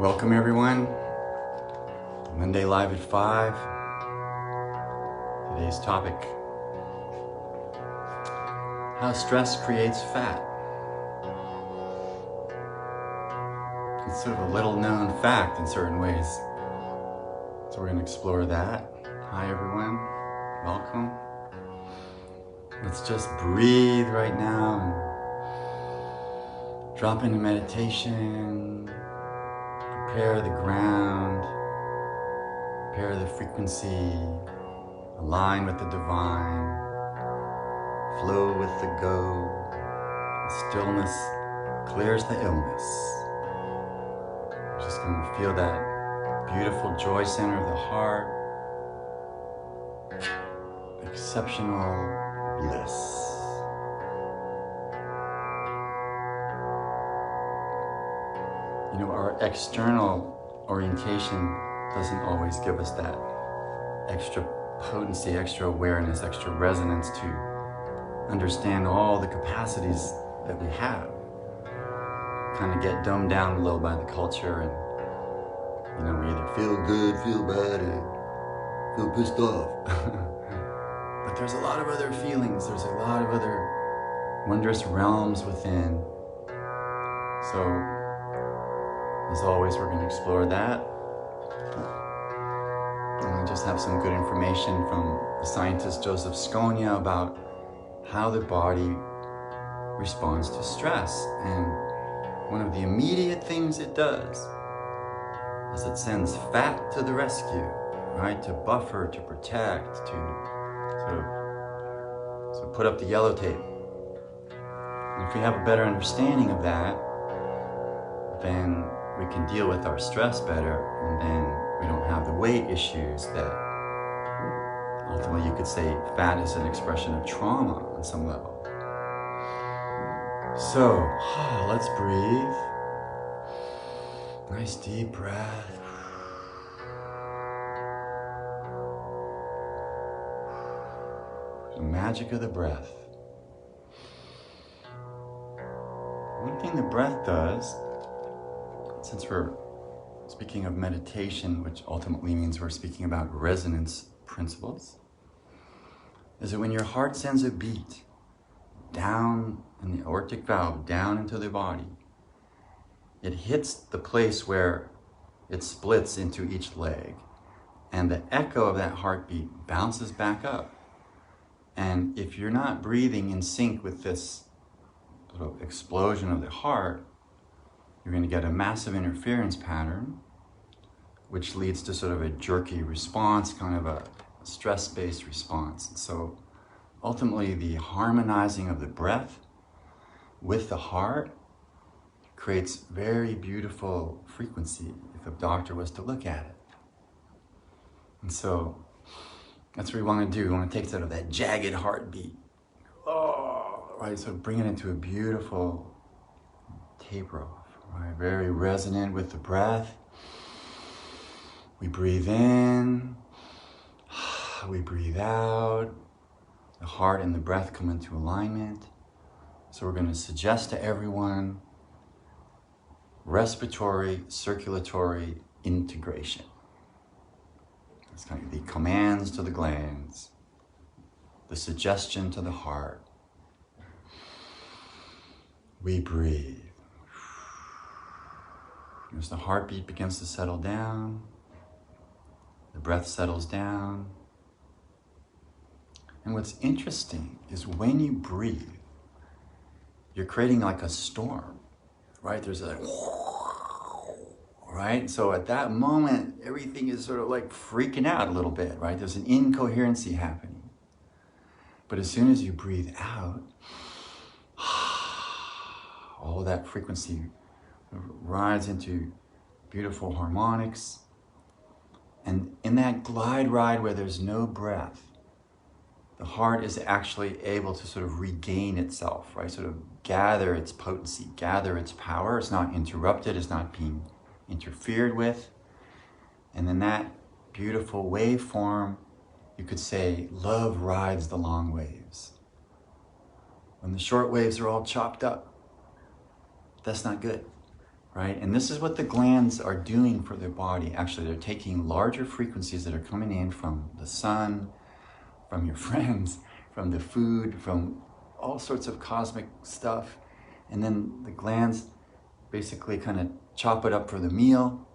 Welcome everyone. Monday Live at 5. Today's topic: how stress creates fat. It's sort of a little known fact in certain ways. So we're going to explore that. Hi everyone. Welcome. Let's just breathe right now and drop into meditation. Prepare the ground, prepare the frequency, align with the divine, flow with the go. The stillness clears the illness. Just going to feel that beautiful joy center of the heart, exceptional bliss. You know, our external orientation doesn't always give us that extra potency, extra awareness, extra resonance to understand all the capacities that we have. Kind of get dumbed down a little by the culture, and you know, we either feel good, feel bad, or feel pissed off. But there's a lot of other feelings, there's a lot of other wondrous realms within. So as always, we're going to explore that. And I just have some good information from the scientist Joseph Sconia about how the body responds to stress. And one of the immediate things it does is it sends fat to the rescue, right? To buffer, to protect, to put up the yellow tape. And if we have a better understanding of that, then we can deal with our stress better, and then we don't have the weight issues that ultimately you could say fat is an expression of trauma on some level. So, let's breathe. Nice deep breath. The magic of the breath. One thing the breath does, since we're speaking of meditation, which ultimately means we're speaking about resonance principles, is that when your heart sends a beat down in the aortic valve, down into the body, it hits the place where it splits into each leg, and the echo of that heartbeat bounces back up. And if you're not breathing in sync with this little explosion of the heart, you're going to get a massive interference pattern, which leads to sort of a jerky response, kind of a stress-based response. So ultimately, the harmonizing of the breath with the heart creates very beautiful frequency if a doctor was to look at it. And so that's what we want to do. We want to take sort of that jagged heartbeat, right? So bring it into a beautiful taper off. Right, very resonant with the breath. We breathe in, we breathe out. The heart and the breath come into alignment. So we're going to suggest to everyone respiratory, circulatory integration. It's kind of the commands to the glands, the suggestion to the heart. We breathe. As the heartbeat begins to settle down, the breath settles down. And what's interesting is when you breathe, you're creating like a storm, right? There's a, right? So at that moment, everything is sort of like freaking out a little bit, right? There's an incoherency happening. But as soon as you breathe out, all that frequency rides into beautiful harmonics. And in that glide ride where there's no breath, the heart is actually able to sort of regain itself, right? Sort of gather its potency, gather its power. It's not interrupted, it's not being interfered with. And in that beautiful waveform, you could say, love rides the long waves. When the short waves are all chopped up, that's not good. right? And this is what the glands are doing for their body. Actually, they're taking larger frequencies that are coming in from the sun, from your friends, from the food, from all sorts of cosmic stuff. And then the glands basically kind of chop it up for the meal,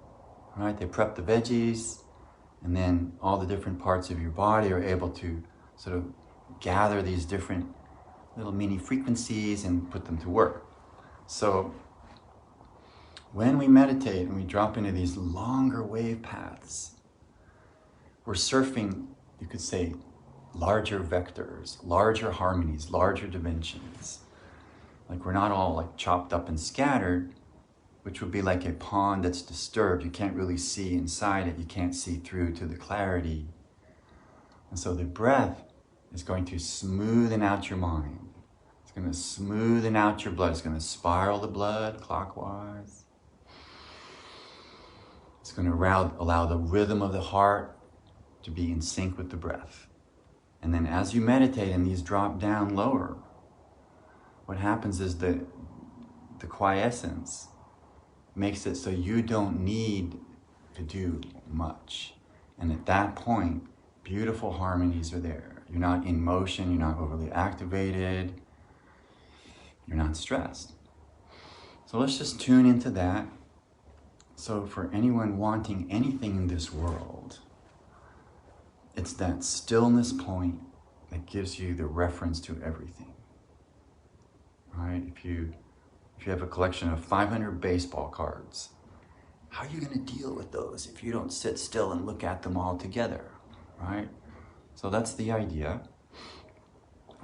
right? They prep the veggies, and then all the different parts of your body are able to sort of gather these different little mini frequencies and put them to work. So when we meditate and we drop into these longer wave paths, we're surfing, you could say, larger vectors, larger harmonies, larger dimensions. Like we're not all like chopped up and scattered, which would be like a pond that's disturbed. You can't really see inside it. You can't see through to the clarity. And so the breath is going to smoothen out your mind. It's going to smoothen out your blood. It's going to spiral the blood clockwise. It's going to allow the rhythm of the heart to be in sync with the breath. And then as you meditate and these drop down lower, what happens is the quiescence makes it so you don't need to do much. And at that point, beautiful harmonies are there. You're not in motion, you're not overly activated, you're not stressed. So let's just tune into that. So for anyone wanting anything in this world, it's that stillness point that gives you the reference to everything. Right? If you have a collection of 500 baseball cards, how are you going to deal with those if you don't sit still and look at them all together, right? So that's the idea.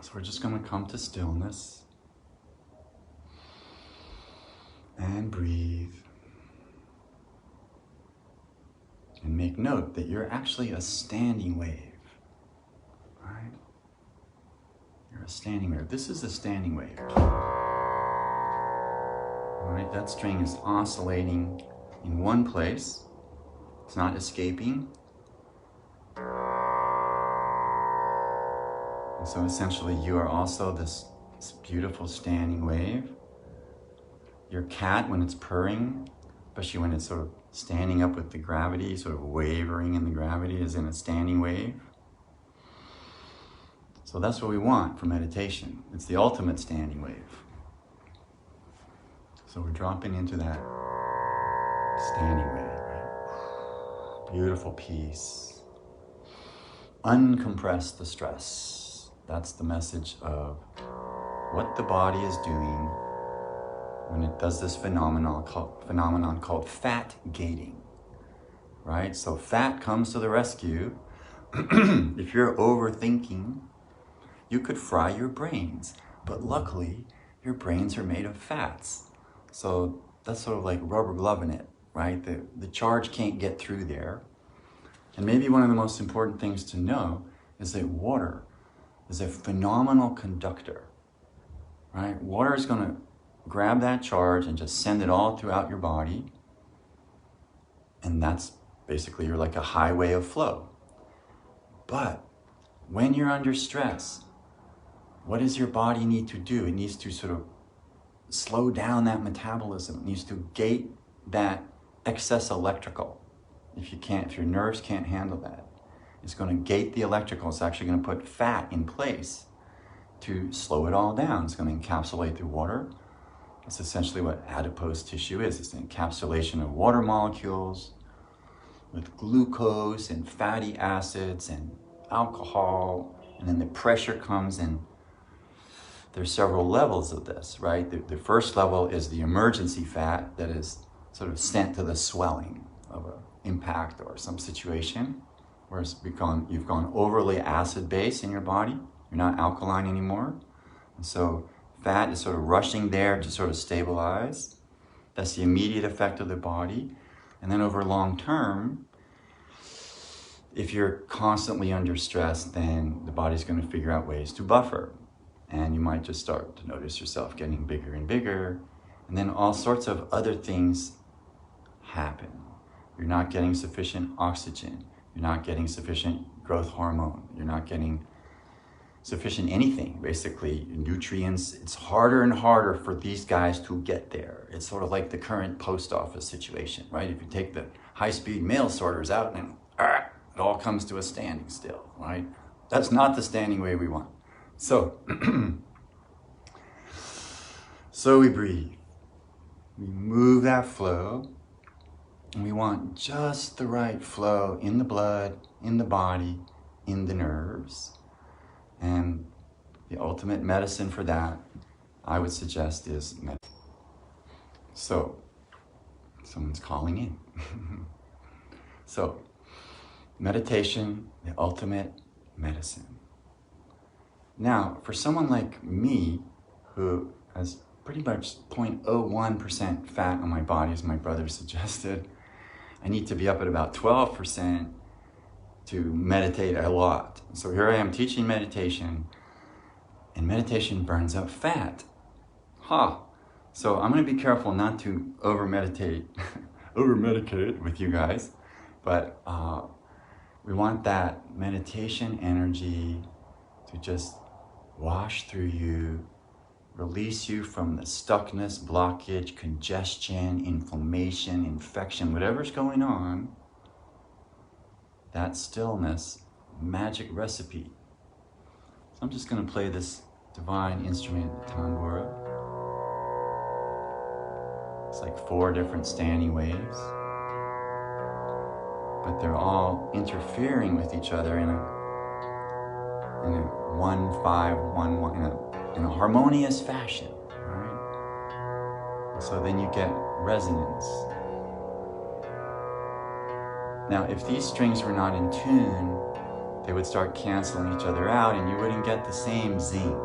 So we're just going to come to stillness and breathe. And make note that you're actually a standing wave, right? You're a standing wave. This is a standing wave. All right, that string is oscillating in one place. It's not escaping. And so essentially you are also this beautiful standing wave. Your cat, when it's purring, especially when it's sort of standing up with the gravity, sort of wavering in the gravity, is in a standing wave. So that's what we want for meditation. It's the ultimate standing wave. So we're dropping into that standing wave, right? Beautiful peace. Uncompress the stress. That's the message of what the body is doing when it does this phenomenon called fat gating, right? So fat comes to the rescue. If you're overthinking, you could fry your brains, but luckily your brains are made of fats. So that's sort of like rubber gloving it, right? The charge can't get through there. And maybe one of the most important things to know is that water is a phenomenal conductor, right? Water is going to grab that charge and just send it all throughout your body. And that's basically, you're like a highway of flow. But when you're under stress, what does your body need to do? It needs to sort of slow down that metabolism. It needs to gate that excess electrical. If your nerves can't handle that, it's going to gate the electrical. It's actually going to put fat in place to slow it all down. It's going to encapsulate the water. That's essentially what adipose tissue is. It's an encapsulation of water molecules with glucose and fatty acids and alcohol. And then the pressure comes in. There's several levels of this, right? The first level is the emergency fat that is sort of sent to the swelling of an impact or some situation where you've gone overly acid-base in your body. You're not alkaline anymore. And so fat is sort of rushing there to sort of stabilize. That's the immediate effect of the body. And then over long term, if you're constantly under stress, then the body's going to figure out ways to buffer. And you might just start to notice yourself getting bigger and bigger. And then all sorts of other things happen. You're not getting sufficient oxygen. You're not getting sufficient growth hormone. You're not getting sufficient anything, basically, nutrients. It's harder and harder for these guys to get there. It's sort of like the current post office situation, right? If you take the high-speed mail sorters out, and it all comes to a standing still, right? That's not the standing wave we want. So, so we breathe. We move that flow, and we want just the right flow in the blood, in the body, in the nerves. And the ultimate medicine for that, I would suggest, is meditation. So, someone's calling in. So, meditation, the ultimate medicine. Now, for someone like me, who has pretty much 0.01% fat on my body, as my brother suggested, I need to be up at about 12% to meditate a lot. So here I am teaching meditation, and meditation burns up fat. So I'm going to be careful not to over-medicate with you guys, but we want that meditation energy to just wash through you, release you from the stuckness, blockage, congestion, inflammation, infection, whatever's going on. That stillness, magic recipe. So I'm just going to play this divine instrument, tambura. It's like 4 different standing waves, but they're all interfering with each other in a 1-5-1-1 in a harmonious fashion, right? So then you get resonance. Now, if these strings were not in tune, they would start canceling each other out and you wouldn't get the same zing,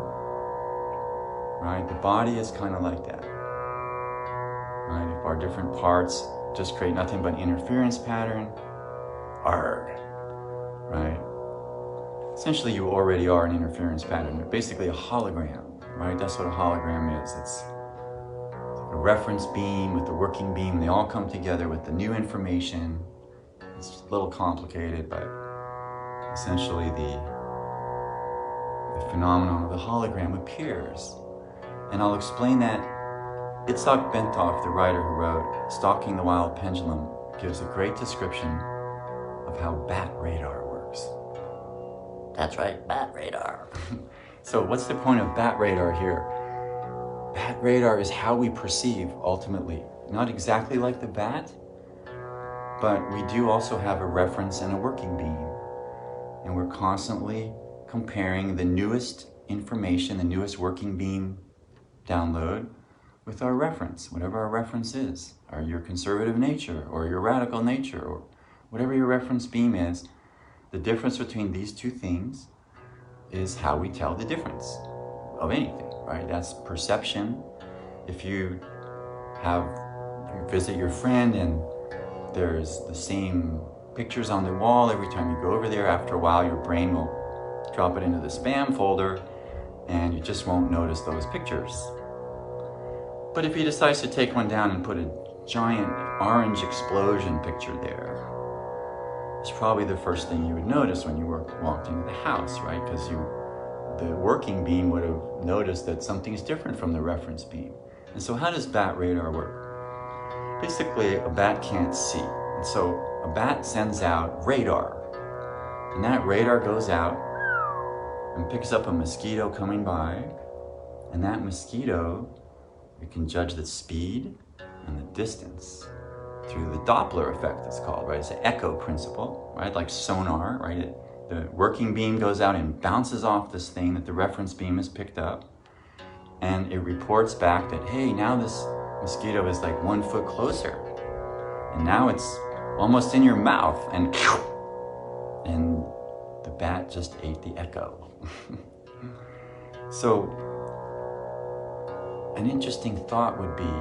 right? The body is kind of like that, right? If our different parts just create nothing but interference pattern, arg, right? Essentially, you already are an interference pattern. You're basically a hologram, right? That's what a hologram is. It's like a reference beam with the working beam. They all come together with the new information. It's a little complicated, but essentially the phenomenon of the hologram appears. And I'll explain that. Itzhak Bentov, the writer who wrote Stalking the Wild Pendulum, gives a great description of how bat radar works. That's right, bat radar. So what's the point of bat radar here? Bat radar is how we perceive, ultimately. Not exactly like the bat, but we do also have a reference and a working beam. And we're constantly comparing the newest information, the newest working beam download with our reference, whatever our reference is, or your conservative nature, or your radical nature, or whatever your reference beam is. The difference between these two things is how we tell the difference of anything, right? That's perception. If you visit your friend and there's the same pictures on the wall every time you go over there, after a while your brain will drop it into the spam folder and you just won't notice those pictures. But if he decides to take one down and put a giant orange explosion picture there, it's probably the first thing you would notice when you walked into the house, right? Because the working beam would have noticed that something's different from the reference beam. And so how does bat radar work? Basically, a bat can't see. And so a bat sends out radar. And that radar goes out and picks up a mosquito coming by. And that mosquito, you can judge the speed and the distance through the Doppler effect, it's called, right? It's an echo principle, right? Like sonar, right? The working beam goes out and bounces off this thing that the reference beam has picked up. And it reports back that, hey, now this mosquito is like 1 foot closer. And now it's almost in your mouth. And the bat just ate the echo. So an interesting thought would be,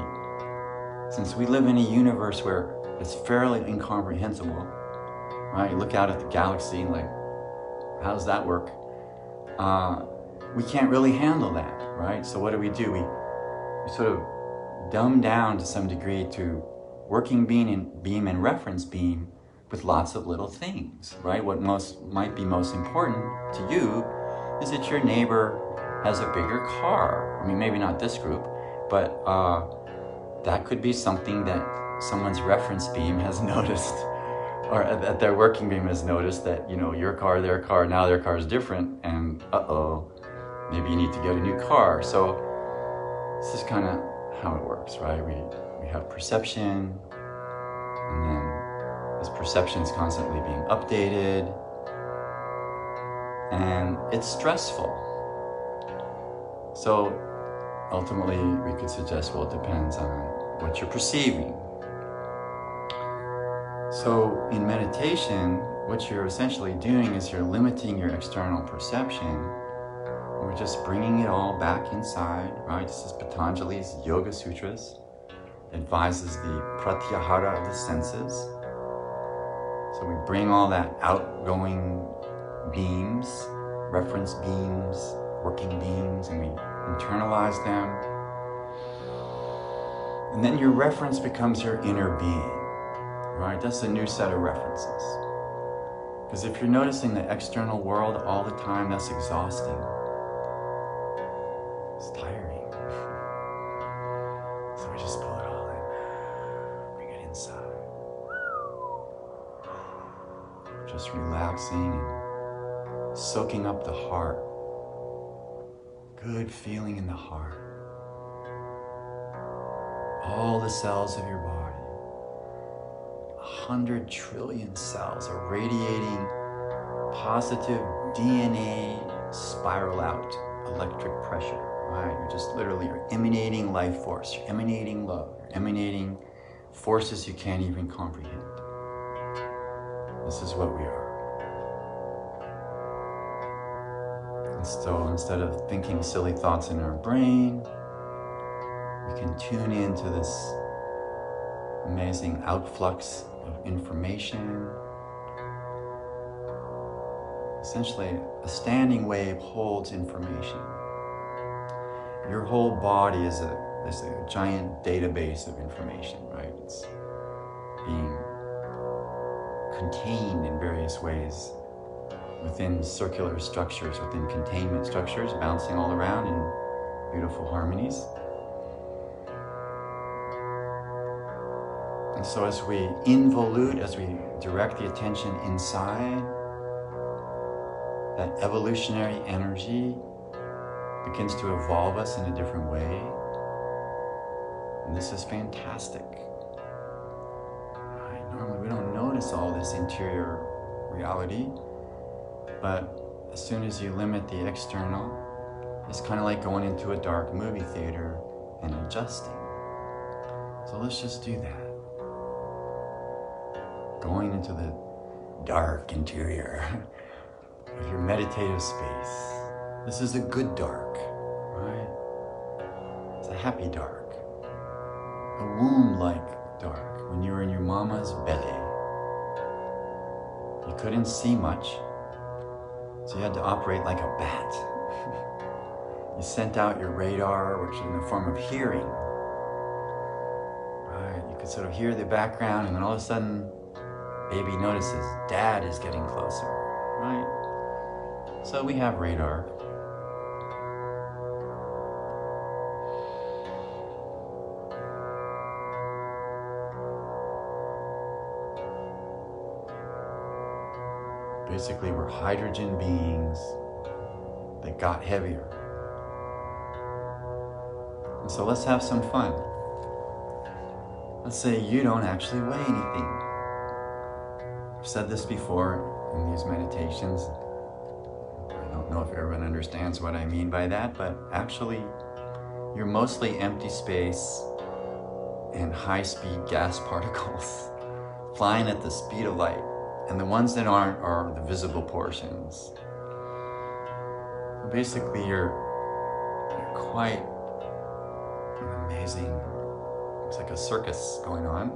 since we live in a universe where it's fairly incomprehensible, right? You look out at the galaxy and like, how does that work? We can't really handle that, right? So what do? We sort of dumb down to some degree to working beam and reference beam with lots of little things, right? What might be most important to you is that your neighbor has a bigger car. I mean, maybe not this group, but that could be something that someone's reference beam has noticed, or that their working beam has noticed that, you know, your car, their car, now their car is different, and maybe you need to get a new car. So this is kind of how it works, right? We have perception, and then this perception is constantly being updated, and it's stressful. So ultimately, we could suggest, well, it depends on what you're perceiving. So in meditation, what you're essentially doing is you're limiting your external perception. We're just bringing it all back inside, right? This is Patanjali's Yoga Sutras. It advises the pratyahara of the senses. So we bring all that outgoing beams, reference beams, working beams, and we internalize them. And then your reference becomes your inner being, right? That's a new set of references. Because if you're noticing the external world all the time, that's exhausting. It's tiring. So we just pull it all in, bring it inside. Just relaxing and soaking up the heart. Good feeling in the heart. All the cells of your body, 100 trillion cells are radiating positive DNA spiral out electric pressure, right? You're just literally, you're emanating life force, you're emanating love, you're emanating forces you can't even comprehend. This is what we are. And so instead of thinking silly thoughts in our brain, we can tune into this amazing outflux of information. Essentially, a standing wave holds information. Your whole body is a giant database of information, right? It's being contained in various ways within circular structures, within containment structures, bouncing all around in beautiful harmonies. And so as we involute, as we direct the attention inside, that evolutionary energy begins to evolve us in a different way. And this is fantastic. Right? Normally we don't notice all this interior reality, but as soon as you limit the external, it's kind of like going into a dark movie theater and adjusting. So let's just do that. Going into the dark interior of your meditative space. This is a good dark, right? It's a happy dark. A womb-like dark. When you were in your mama's belly, you couldn't see much, so you had to operate like a bat. You sent out your radar, which is in the form of hearing. Right? You could sort of hear the background, and then all of a sudden, baby notices dad is getting closer, right? So we have radar. Basically, we're hydrogen beings that got heavier. And so let's have some fun. Let's say you don't actually weigh anything. I've said this before in these meditations. I don't know if everyone understands what I mean by that, but actually, you're mostly empty space and high-speed gas particles flying at the speed of light. And the ones that aren't are the visible portions. So basically, you're quite amazing. It's like a circus going on.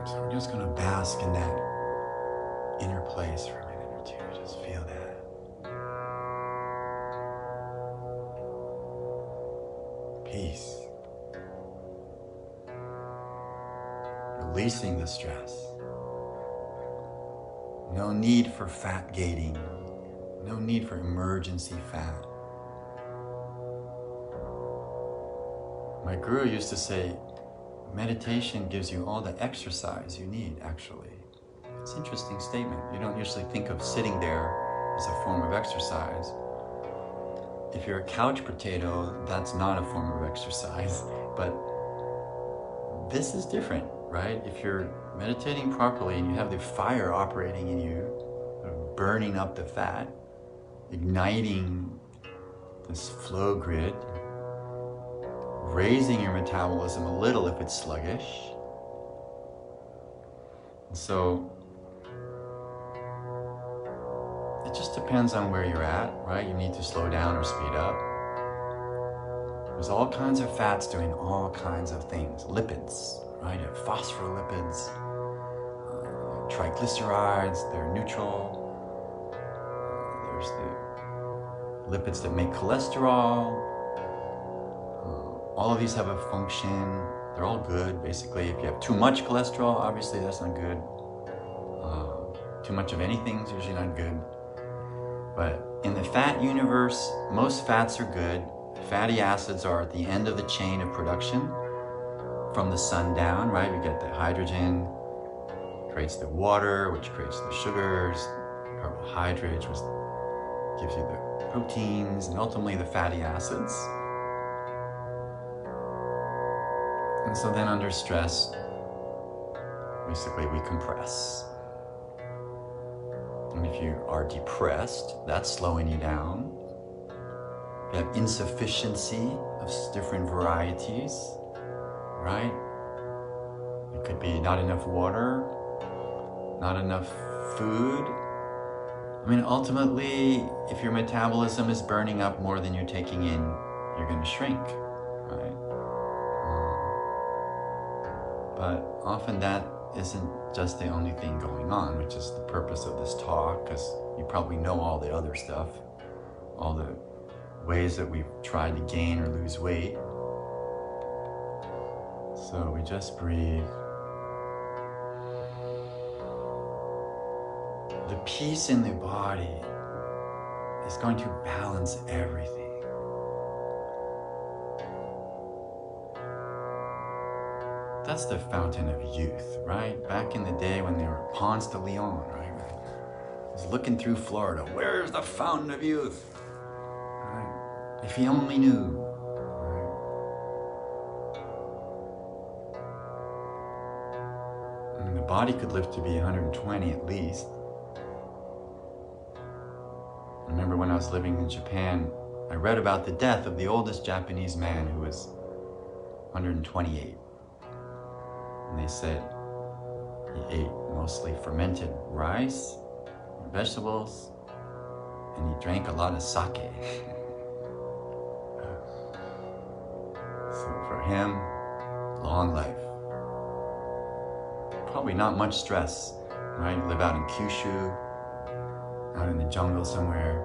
So we're just going to bask in that inner place for a minute or two. Just feel that. Peace. Releasing the stress. No need for fat gating. No need for emergency fat. My guru used to say, meditation gives you all the exercise you need, actually. It's an interesting statement. You don't usually think of sitting there as a form of exercise. If you're a couch potato, that's not a form of exercise. But this is different, right? If you're meditating properly and you have the fire operating in you, burning up the fat, igniting this flow grid, raising your metabolism a little if it's sluggish. And so it just depends on where you're at, right? You need to slow down or speed up. There's all kinds of fats doing all kinds of things. Lipids, right? You have phospholipids, triglycerides, they're neutral. There's the lipids that make cholesterol. All of these have a function. They're all good, basically. If you have too much cholesterol, obviously that's not good. Too much of anything is usually not good. But in the fat universe, most fats are good. Fatty acids are at the end of the chain of production from the sun down, right? We get the hydrogen, creates the water, which creates the sugars, carbohydrates, which gives you the proteins, and ultimately the fatty acids. And so then under stress, basically we compress. And if you are depressed, that's slowing you down. If you have insufficiency of different varieties, right? It could be not enough water, not enough food. I mean, ultimately, if your metabolism is burning up more than you're taking in, you're going to shrink, right? But often that isn't just the only thing going on, which is the purpose of this talk, because you probably know all the other stuff, all the ways that we've tried to gain or lose weight. So we just breathe. The peace in the body is going to balance everything. That's the fountain of youth, right? Back in the day when they were Ponce de Leon, right? I was looking through Florida. Where's the fountain of youth? Right? If he only knew. Right? And the body could live to be 120 at least. I remember when I was living in Japan, I read about the death of the oldest Japanese man who was 128. And they said he ate mostly fermented rice, and vegetables, and he drank a lot of sake. So for him, long life. Probably not much stress, right? You live out in Kyushu, out in the jungle somewhere.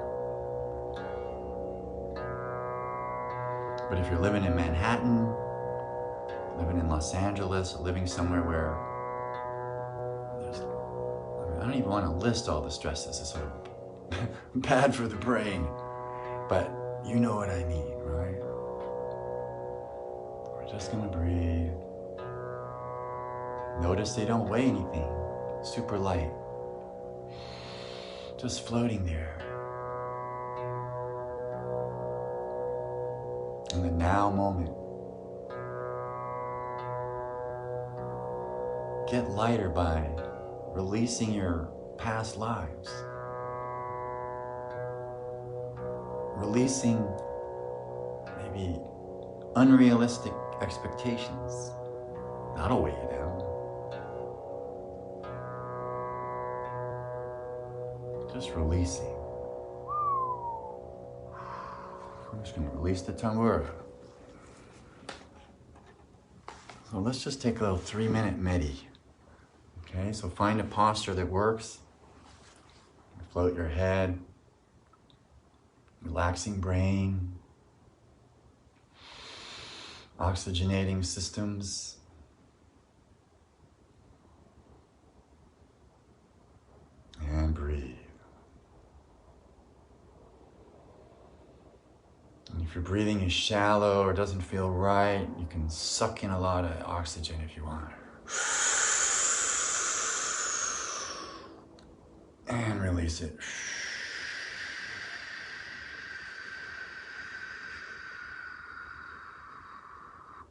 But if you're living in Manhattan, living in Los Angeles, living somewhere where there's, I don't even want to list all the stresses. It's sort of bad for the brain. But you know what I mean, right? We're just going to breathe. Notice they don't weigh anything. Super light. Just floating there. In the now moment. Get lighter by releasing your past lives. Releasing maybe unrealistic expectations. That'll weigh you down. Just releasing. I'm just going to release the tumbler. So let's just take a little 3-minute medi. Okay, so find a posture that works. Float your head. Relaxing brain. Oxygenating systems. And If your breathing is shallow or doesn't feel right, you can suck in a lot of oxygen if you want. And release it.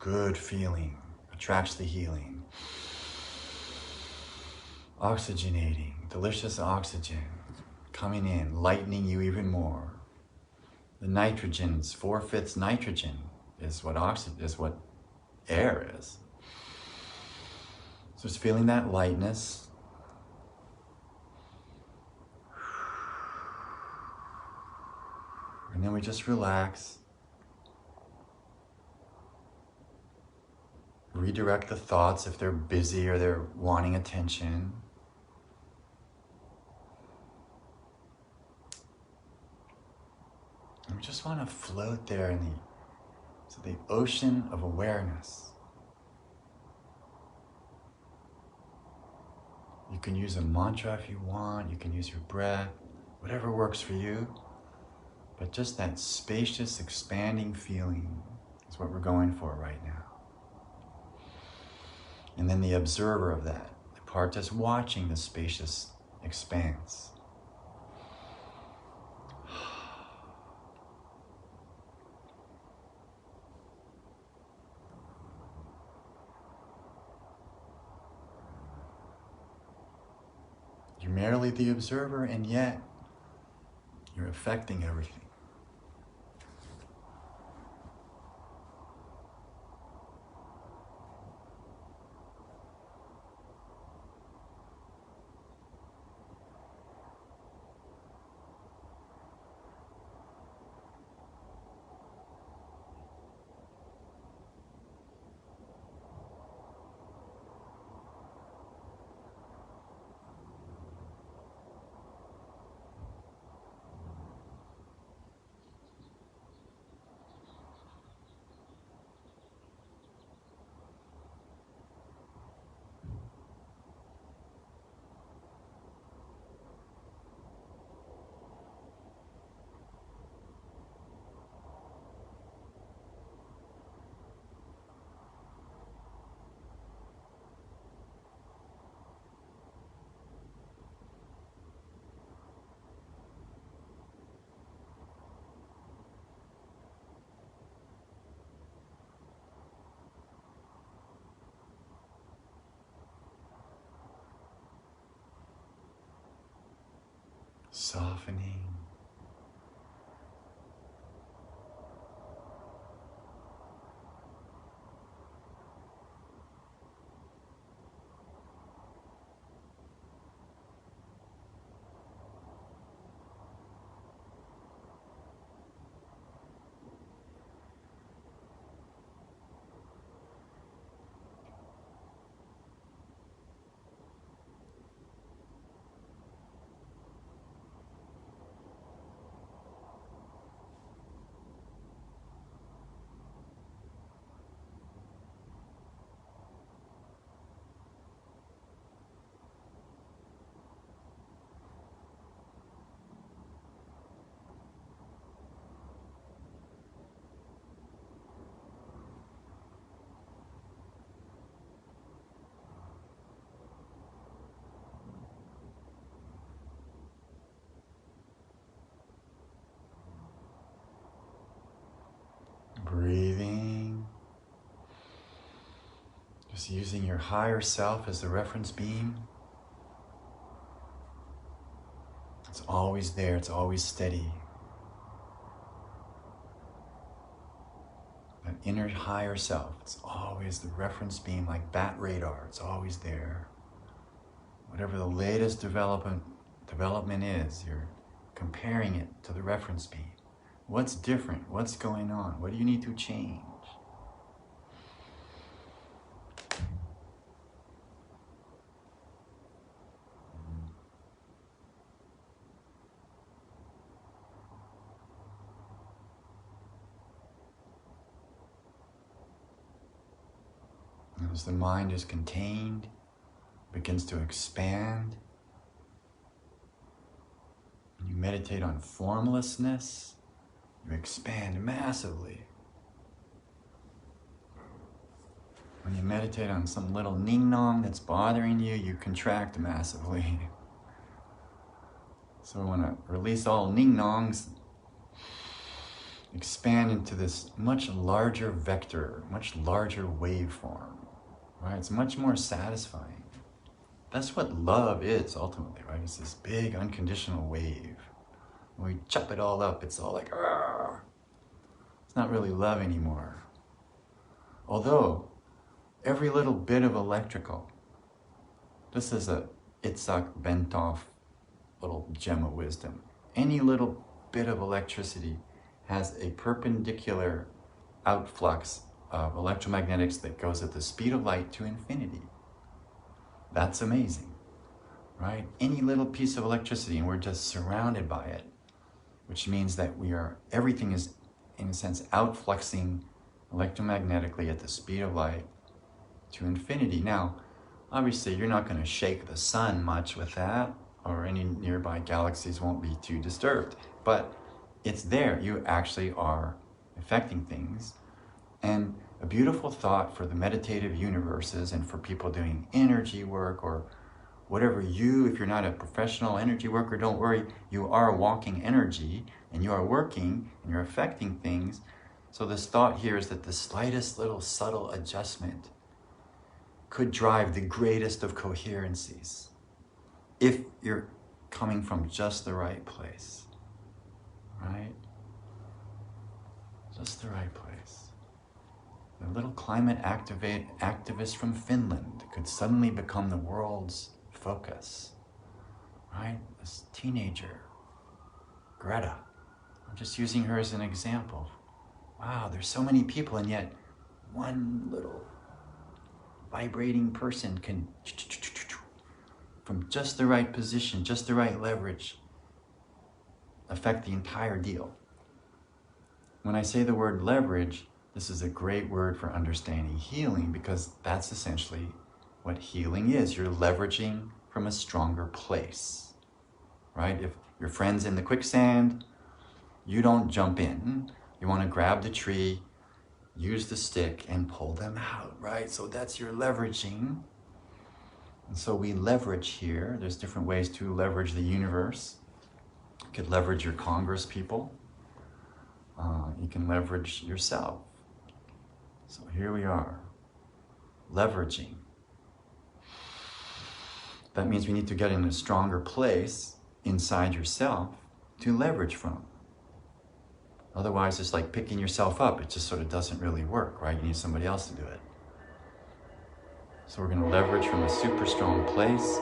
Good feeling. Attracts the healing. Oxygenating. Delicious oxygen. Coming in, lightening you even more. The nitrogen's 4/5 nitrogen is what air is. So just feeling that lightness. And then we just relax. Redirect the thoughts if they're busy or they're wanting attention. And we just want to float there in the ocean of awareness. You can use a mantra if you want, you can use your breath, whatever works for you. But just that spacious, expanding feeling is what we're going for right now. And then the observer of that, the part just watching the spacious expanse. You're merely the observer, and yet you're affecting everything. Softening. Breathing. Just using your higher self as the reference beam. It's always there, it's always steady. That inner higher self, it's always the reference beam, like bat radar, it's always there. Whatever the latest development is, you're comparing it to the reference beam. What's different? What's going on? What do you need to change? As the mind is contained, begins to expand, and you meditate on formlessness, you expand massively. When you meditate on some little ning-nong that's bothering you, you contract massively. So we want to release all ning-nongs, expand into this much larger vector, much larger waveform, right? It's much more satisfying. That's what love is ultimately, right? It's this big unconditional wave. When we chop it all up, it's all like, argh. It's not really love anymore. Although, every little bit of electrical, this is a Itzhak Bentov little gem of wisdom. Any little bit of electricity has a perpendicular outflux of electromagnetics that goes at the speed of light to infinity. That's amazing, right? Any little piece of electricity and we're just surrounded by it, which means that everything is, in a sense, outfluxing electromagnetically at the speed of light to infinity. Now, obviously, you're not going to shake the sun much with that, or any nearby galaxies won't be too disturbed, but it's there. You actually are affecting things. And a beautiful thought for the meditative universes and for people doing energy work or whatever if you're not a professional energy worker, don't worry, you are walking energy and you are working and you're affecting things. So this thought here is that the slightest little subtle adjustment could drive the greatest of coherencies if you're coming from just the right place, right? Just the right place. The little climate activist from Finland could suddenly become the world's focus, right? This teenager, Greta. I'm just using her as an example. Wow, there's so many people, and yet one little vibrating person can, from just the right position, just the right leverage, affect the entire deal. When I say the word leverage, this is a great word for understanding healing, because that's essentially what healing is. You're leveraging from a stronger place, right? If your friend's in the quicksand, you don't jump in. You want to grab the tree, use the stick, and pull them out, right? So that's your leveraging. And so we leverage here. There's different ways to leverage the universe. You could leverage your Congress people. You can leverage yourself. So here we are, leveraging. That means we need to get in a stronger place inside yourself to leverage from. Otherwise, it's like picking yourself up. It just sort of doesn't really work, right? You need somebody else to do it. So we're going to leverage from a super strong place.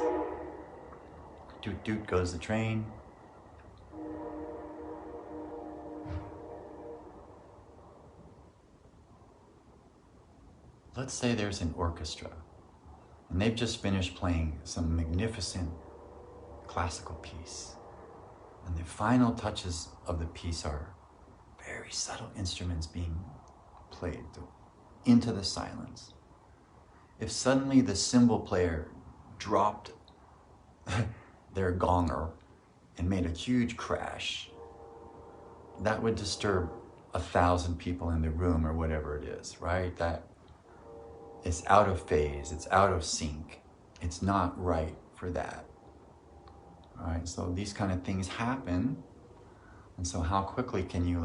Doot doot goes the train. Let's say there's an orchestra, and they've just finished playing some magnificent classical piece. And the final touches of the piece are very subtle instruments being played into the silence. If suddenly the cymbal player dropped their gonger and made a huge crash, that would disturb 1,000 people in the room or whatever it is, right? That it's out of phase, it's out of sync. It's not right for that. All right, so these kind of things happen. And so how quickly can you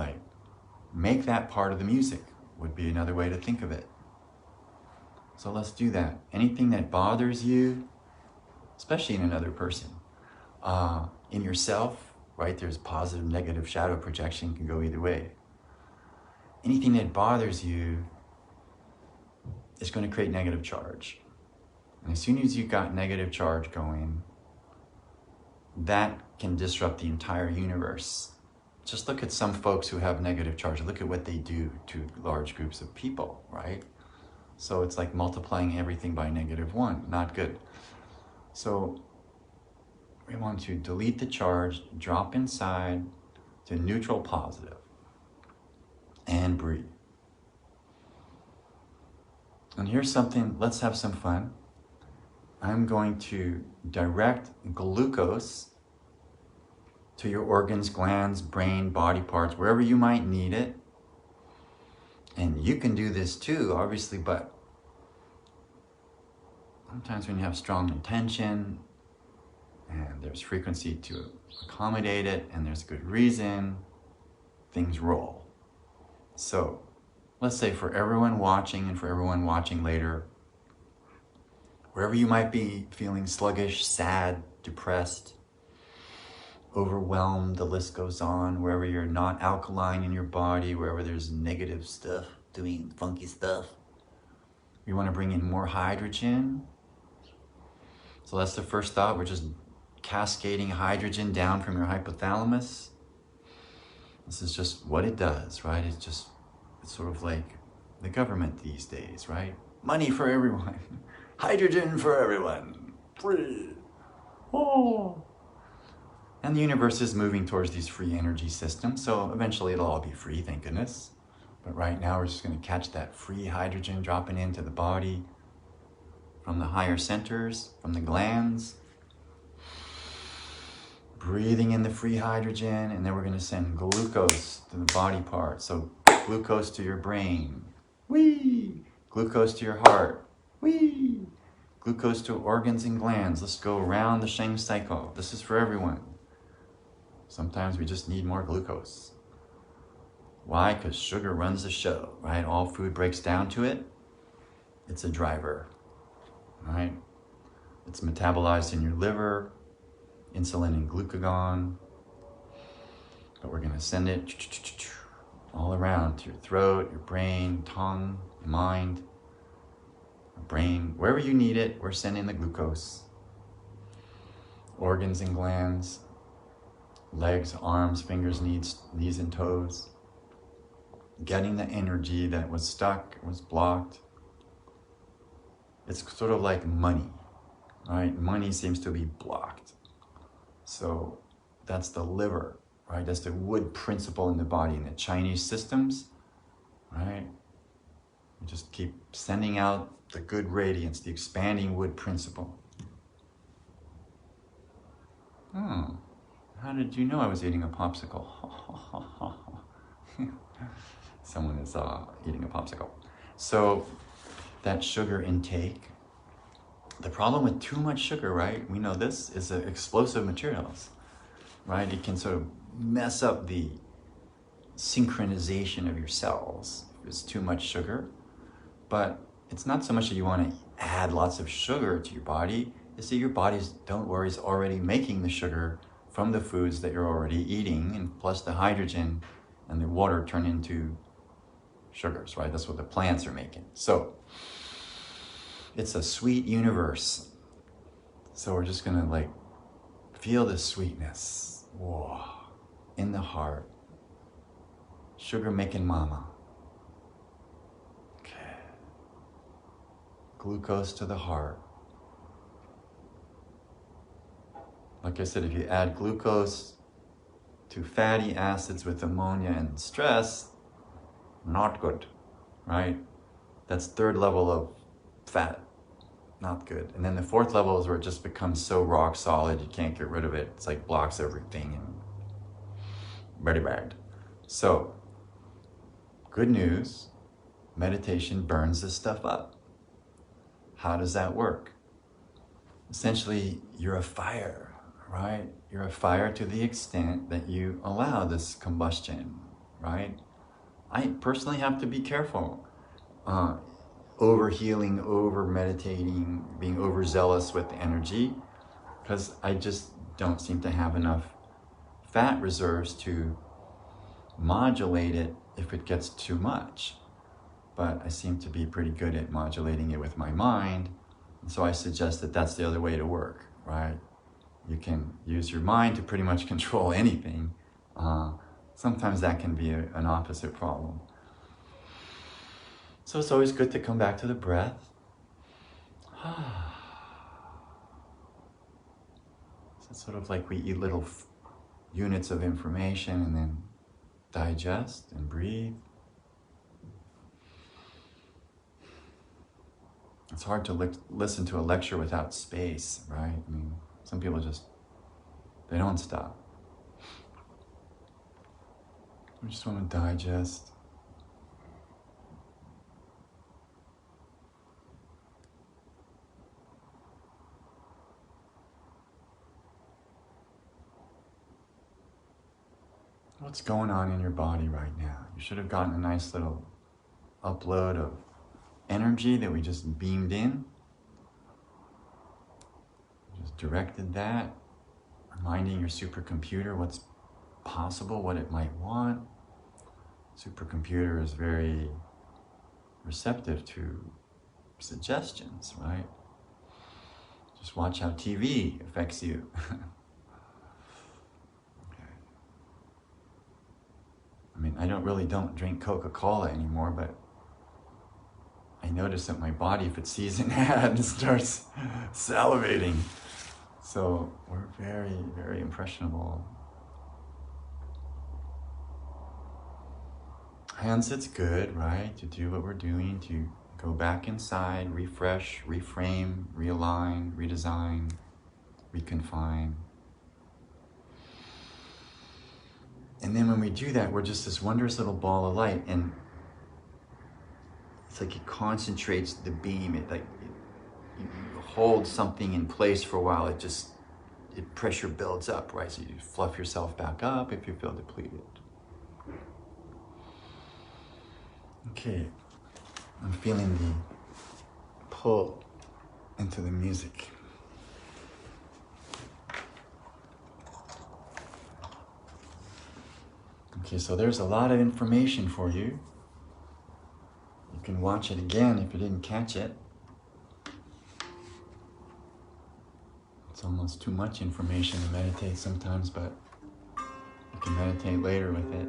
make that part of the music would be another way to think of it. So let's do that. Anything that bothers you, especially in another person, in yourself, right? There's positive, negative, shadow projection, can go either way. Anything that bothers you is going to create negative charge. And as soon as you've got negative charge going, that can disrupt the entire universe. Just look at some folks who have negative charge. Look at what they do to large groups of people, right? So it's like multiplying everything by -1, not good. So we want to delete the charge, drop inside to neutral positive, and breathe. And here's something, let's have some fun. I'm going to direct glucose to your organs, glands, brain, body parts, wherever you might need it. And you can do this too, obviously, but sometimes when you have strong intention and there's frequency to accommodate it and there's good reason, things roll. So let's say for everyone watching and for everyone watching later, wherever you might be feeling sluggish, sad, depressed, overwhelmed, the list goes on, wherever you're not alkaline in your body, wherever there's negative stuff, doing funky stuff, you want to bring in more hydrogen. So that's the first thought. We're just cascading hydrogen down from your hypothalamus. This is just what it does, right? It's sort of like the government these days, right? Money for everyone. Hydrogen for everyone. Free. Oh. And the universe is moving towards these free energy systems, so eventually it'll all be free, thank goodness. But right now we're just going to catch that free hydrogen dropping into the body from the higher centers, from the glands. Breathing in the free hydrogen, and then we're going to send glucose to the body part. So glucose to your brain. Whee! Glucose to your heart. Whee! Glucose to organs and glands. Let's go around the Sheng cycle. This is for everyone. Sometimes we just need more glucose. Why? Because sugar runs the show, right? All food breaks down to it. It's a driver, right? It's metabolized in your liver, insulin and glucagon. But we're going to send it all around to your throat, your brain, tongue, mind, brain, wherever you need it, we're sending the glucose. Organs and glands, legs, arms, fingers, knees and toes. Getting the energy that was stuck, was blocked. It's sort of like money, right? Money seems to be blocked. So that's the liver, right? That's the wood principle in the body. In the Chinese systems, right? We just keep sending out the good radiance, the expanding wood principle. Oh, how did you know I was eating a popsicle? Someone is eating a popsicle. So that sugar intake, the problem with too much sugar, right? We know this is explosive materials, right? It can sort of mess up the synchronization of your cells if it's too much sugar. But it's not so much that you want to add lots of sugar to your body, it's that your body's, don't worry, is already making the sugar from the foods that you're already eating, and plus the hydrogen and the water turn into sugars, right? That's what the plants are making. So it's a sweet universe. So we're just gonna like feel the sweetness. Whoa, in the heart. Sugar making mama. Okay. Glucose to the heart. Like I said, if you add glucose to fatty acids with ammonia and stress, not good, right? That's third level of fat, not good. And then the fourth level is where it just becomes so rock solid, you can't get rid of it. It's like blocks everything and very bad. So, good news, meditation burns this stuff up. How does that work? Essentially, you're a fire, right? You're a fire to the extent that you allow this combustion, right? I personally have to be careful. Over healing, over meditating, being overzealous with the energy, because I just don't seem to have enough fat reserves to modulate it if it gets too much. But I seem to be pretty good at modulating it with my mind. And so I suggest that that's the other way to work, right? You can use your mind to pretty much control anything. Sometimes that can be an opposite problem. So it's always good to come back to the breath. So it's sort of like we eat little units of information and then digest and breathe. It's hard to listen to a lecture without space, right? I mean, some people just, they don't stop. We just want to digest. What's going on in your body right now? You should have gotten a nice little upload of energy that we just beamed in. Just directed that, reminding your supercomputer what's possible, what it might want. Supercomputer is very receptive to suggestions, right? Just watch how TV affects you. I mean, I don't drink Coca-Cola anymore, but I notice that my body, if it sees an ad, starts salivating. So we're very, very impressionable. Hence, it's good, right, to do what we're doing, to go back inside, refresh, reframe, realign, redesign, reconfine. And then when we do that, we're just this wondrous little ball of light, and it's like it concentrates the beam. You hold something in place for a while. Pressure builds up, right? So you fluff yourself back up if you feel depleted. Okay, I'm feeling the pull into the music. Okay, so there's a lot of information for you. You can watch it again if you didn't catch it. It's almost too much information to meditate sometimes, but you can meditate later with it.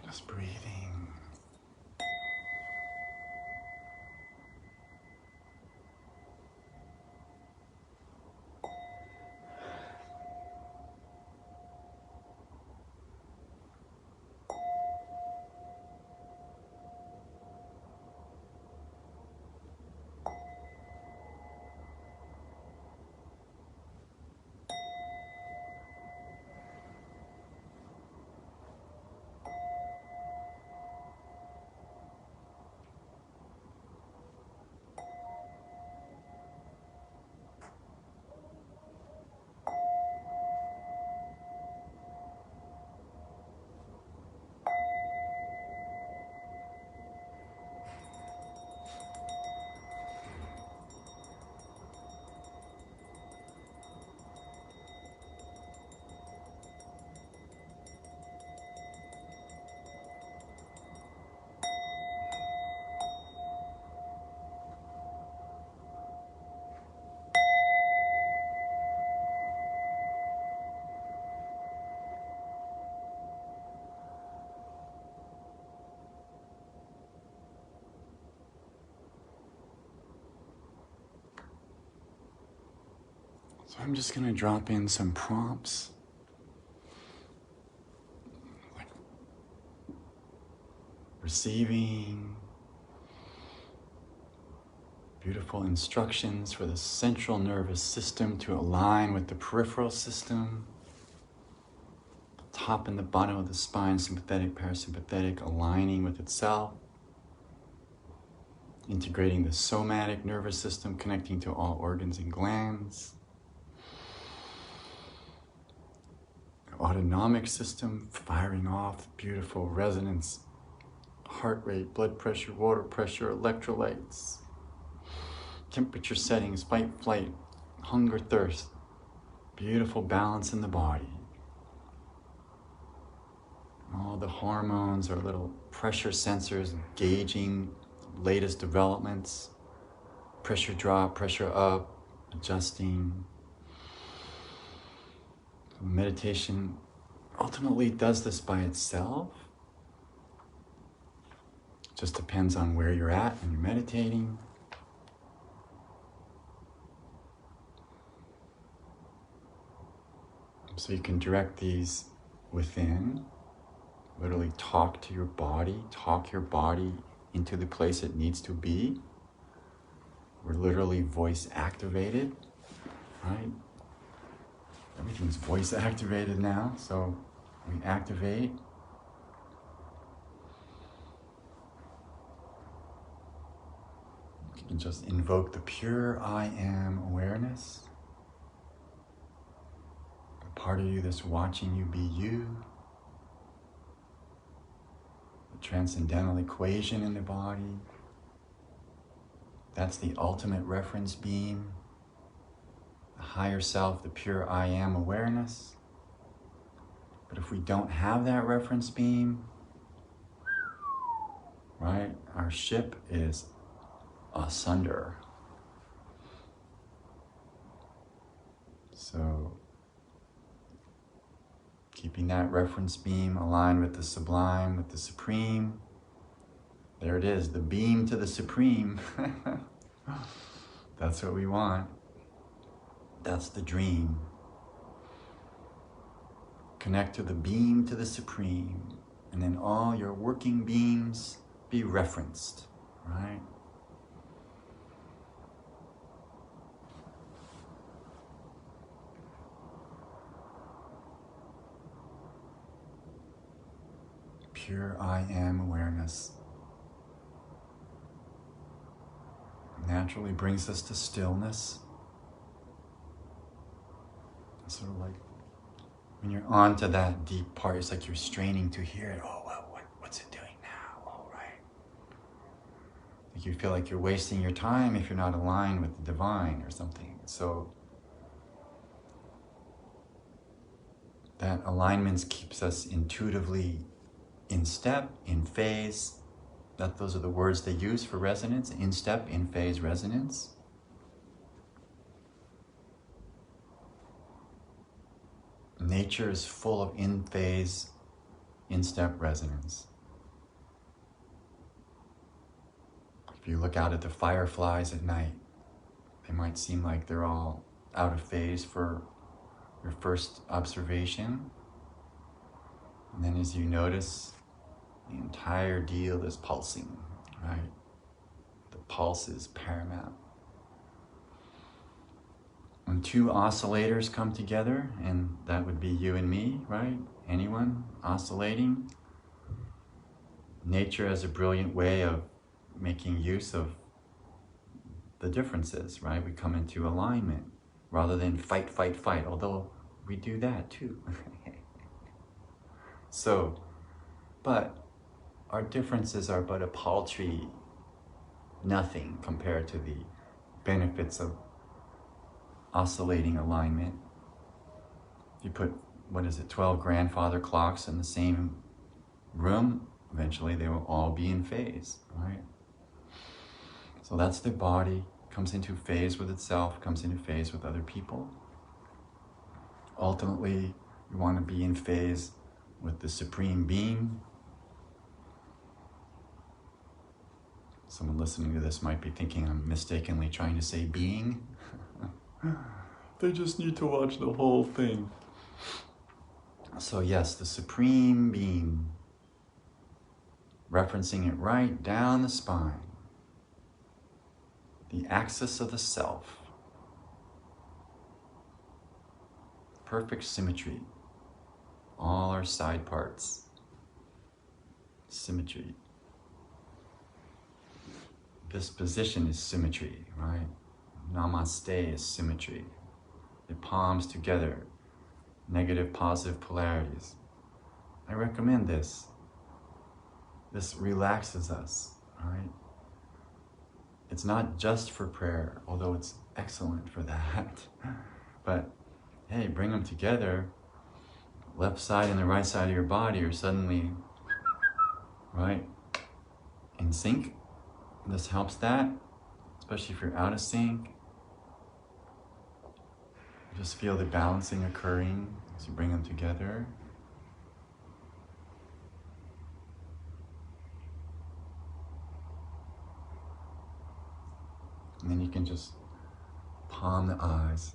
Just breathing. So I'm just going to drop in some prompts, like receiving beautiful instructions for the central nervous system to align with the peripheral system, top and the bottom of the spine, sympathetic, parasympathetic, aligning with itself, integrating the somatic nervous system, connecting to all organs and glands, autonomic system firing off beautiful resonance, heart rate, blood pressure, water pressure, electrolytes, temperature settings, fight, flight, hunger, thirst, beautiful balance in the body. All the hormones are little pressure sensors gauging latest developments, pressure drop, pressure up, adjusting. Meditation ultimately does this by itself. It just depends on where you're at when you're meditating. So you can direct these within, literally talk to your body, talk your body into the place it needs to be. We're literally voice activated, right? Everything's voice activated now, so we activate. You can just invoke the pure I am awareness. The part of you that's watching you be you. The transcendental equation in the body. That's the ultimate reference beam. The higher self, the pure I am awareness. But if we don't have that reference beam, right, our ship is asunder. So, keeping that reference beam aligned with the sublime, with the supreme. There it is, the beam to the supreme. That's what we want. That's the dream. Connect to the beam, to the supreme, and then all your working beams be referenced, right? Pure I am awareness naturally brings us to stillness. It's sort of like when you're onto that deep part, it's like you're straining to hear it. Oh, well, what's it doing now? All right. Like you feel like you're wasting your time if you're not aligned with the divine or something. So that alignment keeps us intuitively in step, in phase. Those are the words they use for resonance: in step, in phase, resonance. Nature is full of in phase, in step resonance. If you look out at the fireflies at night, they might seem like they're all out of phase for your first observation. And then as you notice, the entire deal is pulsing, right? The pulse is paramount. When two oscillators come together, and that would be you and me, right? Anyone oscillating. Nature has a brilliant way of making use of the differences, right? We come into alignment rather than fight, fight, fight, although we do that too. So, but our differences are but a paltry nothing compared to the benefits of oscillating alignment. If you put, 12 grandfather clocks in the same room, eventually they will all be in phase, right? So that's the body, comes into phase with itself, comes into phase with other people. Ultimately, you want to be in phase with the supreme being. Someone listening to this might be thinking I'm mistakenly trying to say being. They just need to watch the whole thing. So yes, the supreme being, referencing it right down the spine, the axis of the self, perfect symmetry, all our side parts, symmetry. This position is symmetry, right? Namaste is symmetry. The palms together, negative, positive polarities. I recommend this. This relaxes us, right? It's not just for prayer, although it's excellent for that. But hey, bring them together. Left side and the right side of your body are suddenly, right, in sync. This helps that, especially if you're out of sync. Just feel the balancing occurring as you bring them together. And then you can just palm the eyes.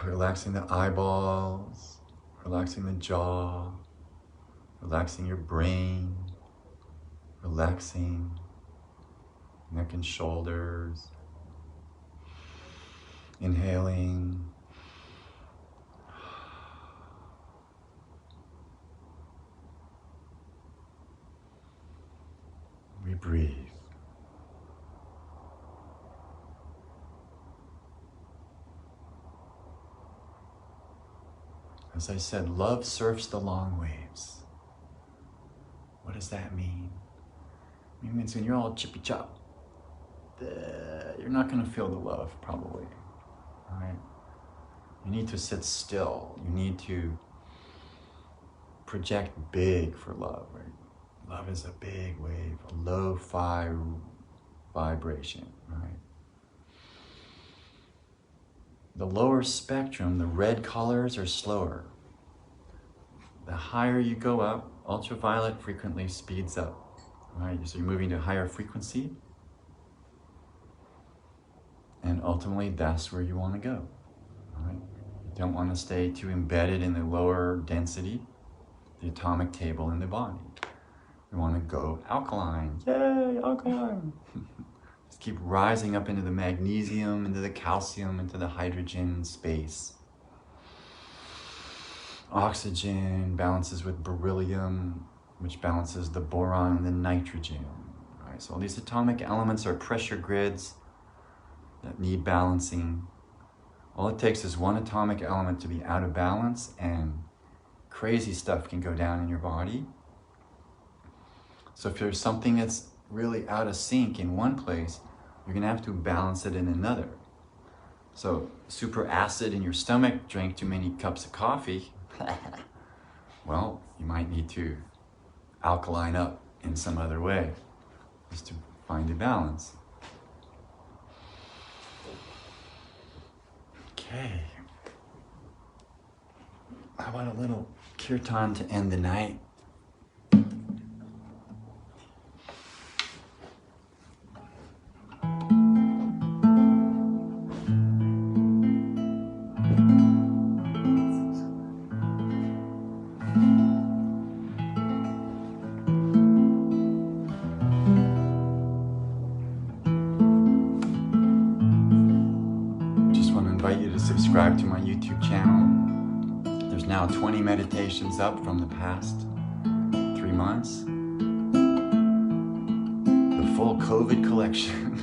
Relaxing the eyeballs, relaxing the jaw, relaxing your brain, relaxing neck and shoulders. Inhaling. We breathe. As I said, love surfs the long waves. What does that mean? It means when you're all chippy chop, you're not going to feel the love, probably. Right? You need to sit still. You need to project big for love, right? Love is a big wave, a low-fi vibration, right? The lower spectrum, the red colors are slower. The higher you go up, ultraviolet frequently speeds up, right? So you're moving to a higher frequency, and ultimately that's where you want to go, right? You don't want to stay too embedded in the lower density, the atomic table in the body. We want to go alkaline. Yay, alkaline! Just keep rising up into the magnesium, into the calcium, into the hydrogen space. Oxygen balances with beryllium, which balances the boron and the nitrogen. All right, so all these atomic elements are pressure grids that need balancing. All it takes is one atomic element to be out of balance and crazy stuff can go down in your body. So if there's something that's really out of sync in one place, you're gonna have to balance it in another. So super acid in your stomach, drank too many cups of coffee, well, you might need to alkaline up in some other way, just to find a balance. Okay. How about a little kirtan to end the night? Subscribe to my YouTube channel. There's now 20 meditations up from the past 3 months. The full COVID collection.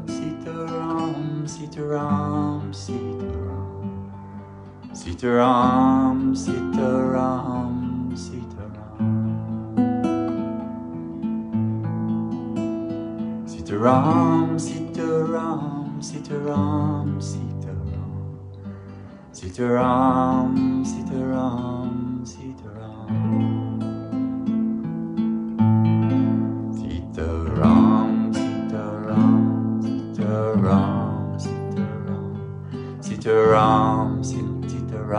Sitaram, Sitaram, Sitaram. Sitaram, Sitaram, Sitaram. Sitaram, Sitaram, Sitaram, Sitaram. Sitaram, Sitaram, Sitaram. Sitaram, Sitaram, Sitaram, Sitaram. Sitaram, Sitaram.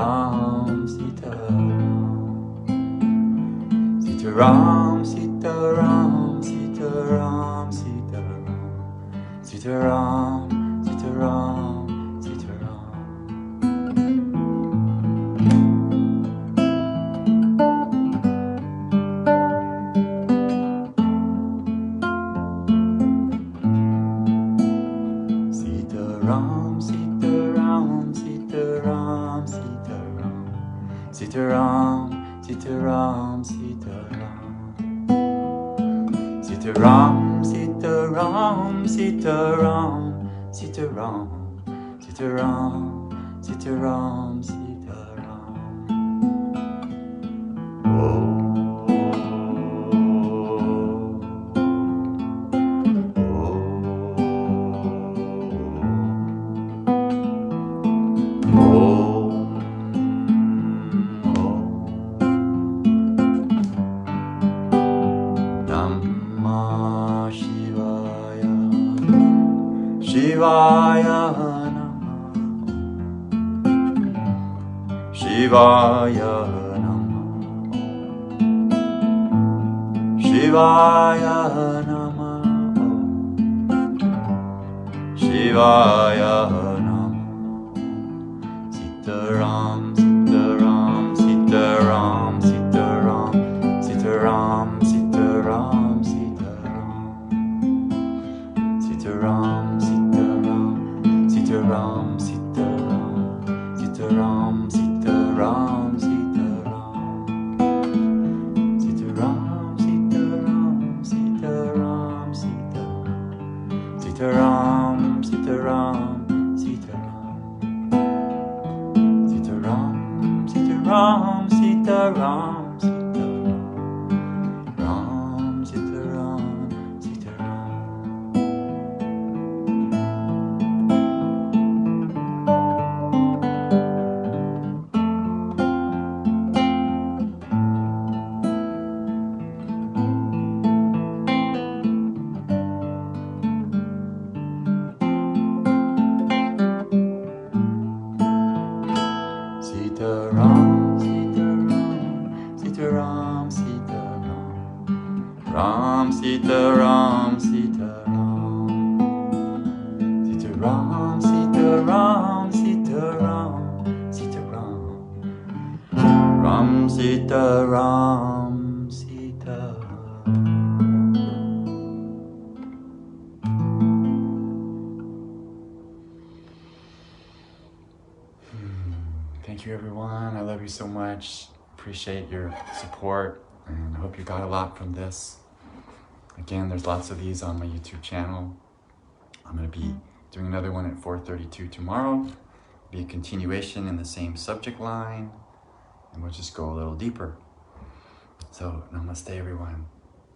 Sitaram, Sitaram, Sitaram, Sitaram, Sitaram, Sitaram, Sitaram, Sitaram, Sitaram. Sitaram, Sitaram, Sitaram, Sitaram, Sitaram, Sitaram, Sitaram, Sitaram, Sitaram, Sitaram, Sitaram, Sitaram, Sitaram, Sitaram. Oh. Shivaya Namah, Shivaya Namah, Shivaya Namah, Shivaya Namah. Sitaram, Sitaram, Sitaram, Sitaram, Sitaram, Sitaram, Sitaram, Sitaram. Sitaram, Sitaram, Sitaram, Sitaram, Sitaram, Sitaram, Sitaram, Sitaram, Sitaram, Sitaram, Sitaram, Sitaram, Sitaram, Sitaram, Sitaram. Sitaram, Sitaram. Ram Sita Ram Sita Ram. Sita Ram Sita Ram Sita Ram Sita Ram. Ram Sita Ram Sita. Thank you, everyone. I love you so much. Appreciate your support, and I hope you got a lot from this. Again, there's lots of these on my YouTube channel. I'm going to be doing another one at 4:32 tomorrow. Be a continuation in the same subject line, and we'll just go a little deeper. So, namaste, everyone.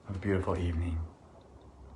Have a beautiful evening.